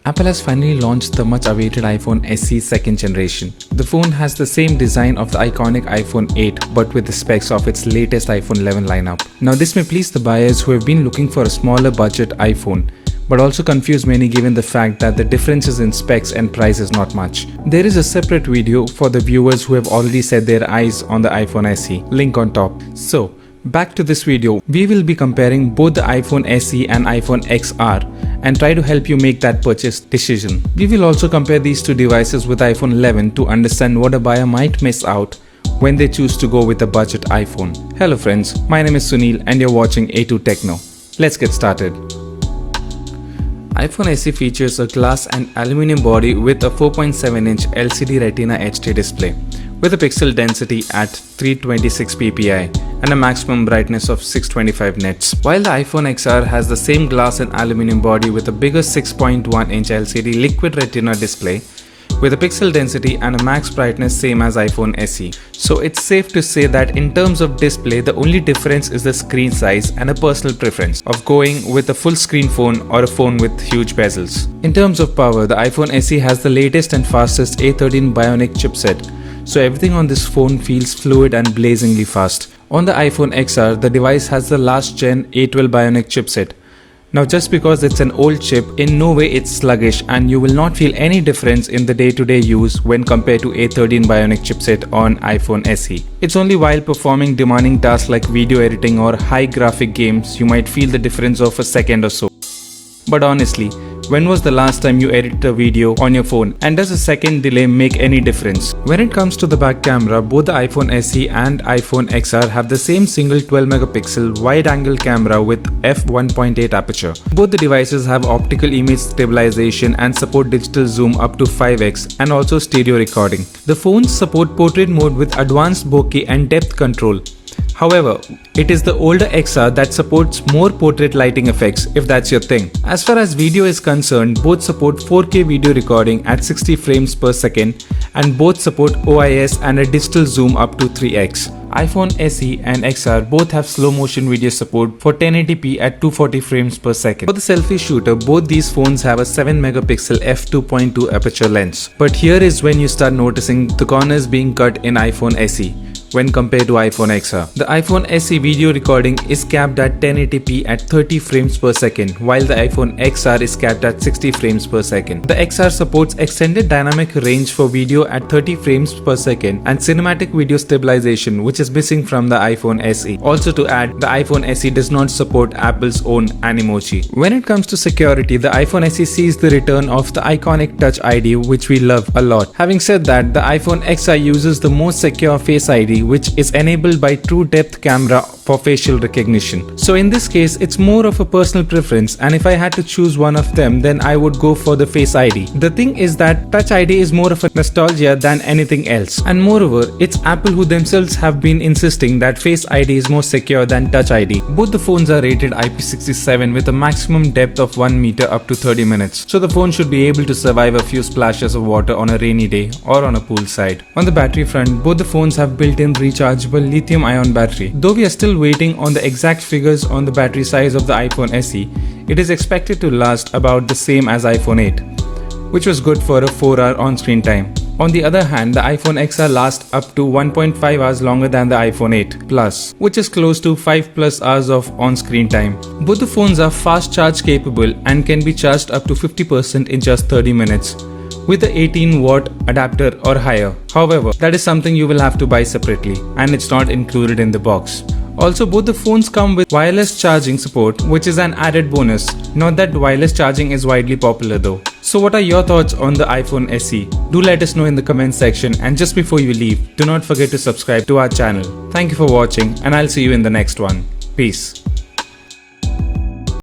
Apple has finally launched the much awaited iPhone SE second generation. The phone has the same design of the iconic iPhone 8 but with the specs of its latest iPhone 11 lineup. Now this may please the buyers who have been looking for a smaller budget iPhone, but also confuse many given the fact that the differences in specs and price is not much. There is a separate video for the viewers who have already set their eyes on the iPhone SE, link on top. So, back to this video, we will be comparing both the iPhone SE and iPhone XR and try to help you make that purchase decision. We will also compare these two devices with iPhone 11 to understand what a buyer might miss out when they choose to go with a budget iPhone. Hello friends, my name is Sunil and you're watching A2 Techno. Let's get started. iPhone SE features a glass and aluminum body with a 4.7-inch LCD Retina HD display with a pixel density at 326 ppi and a maximum brightness of 625 nits. While the iPhone XR has the same glass and aluminum body with a bigger 6.1-inch LCD Liquid Retina display with a pixel density and a max brightness same as iPhone SE. So it's safe to say that in terms of display, the only difference is the screen size and a personal preference of going with a full screen phone or a phone with huge bezels. In terms of power, the iPhone SE has the latest and fastest A13 Bionic chipset, so everything on this phone feels fluid and blazingly fast. On the iPhone XR, the device has the last gen A12 Bionic chipset. Now just because it's an old chip, in no way it's sluggish and you will not feel any difference in the day-to-day use when compared to A13 Bionic chipset on iPhone SE. It's only while performing demanding tasks like video editing or high graphic games you might feel the difference of a second or so. But honestly, when was the last time you edited a video on your phone, and does a second delay make any difference? When it comes to the back camera, both the iPhone SE and iPhone XR have the same single 12-megapixel wide-angle camera with f1.8 aperture. Both the devices have optical image stabilization and support digital zoom up to 5x and also stereo recording. The phones support portrait mode with advanced bokeh and depth control. However, it is the older XR that supports more portrait lighting effects if that's your thing. As far as video is concerned, both support 4K video recording at 60 frames per second and both support OIS and a digital zoom up to 3x. iPhone SE and XR both have slow motion video support for 1080p at 240 frames per second. For the selfie shooter, both these phones have a 7-megapixel f2.2 aperture lens. But here is when you start noticing the corners being cut in iPhone SE when compared to iPhone XR. The iPhone SE video recording is capped at 1080p at 30 frames per second, while the iPhone XR is capped at 60 frames per second. The XR supports extended dynamic range for video at 30 frames per second and cinematic video stabilization, which is missing from the iPhone SE. Also to add, the iPhone SE does not support Apple's own Animoji. When it comes to security, the iPhone SE sees the return of the iconic Touch ID, which we love a lot. Having said that, the iPhone XR uses the most secure Face ID, which is enabled by true depth camera for facial recognition. So in this case, it's more of a personal preference, and if I had to choose one of them, then I would go for the Face ID. The thing is that Touch ID is more of a nostalgia than anything else, and moreover, it's Apple who themselves have been insisting that Face ID is more secure than Touch ID. Both the phones are rated IP67 with a maximum depth of 1 meter up to 30 minutes, so the phone should be able to survive a few splashes of water on a rainy day or on a poolside. On the battery front, both the phones have built-in rechargeable lithium-ion battery. Though we are still waiting on the exact figures on the battery size of the iPhone SE, it is expected to last about the same as iPhone 8, which was good for a 4-hour on-screen time. On the other hand, the iPhone XR lasts up to 1.5 hours longer than the iPhone 8 Plus, which is close to 5+ hours of on-screen time. Both the phones are fast charge capable and can be charged up to 50% in just 30 minutes. With the 18-watt adapter or higher. However, that is something you will have to buy separately and it's not included in the box. Also, both the phones come with wireless charging support, which is an added bonus. Not that wireless charging is widely popular though. So what are your thoughts on the iPhone SE? Do let us know in the comment section, and just before you leave, do not forget to subscribe to our channel. Thank you for watching and I'll see you in the next one. Peace.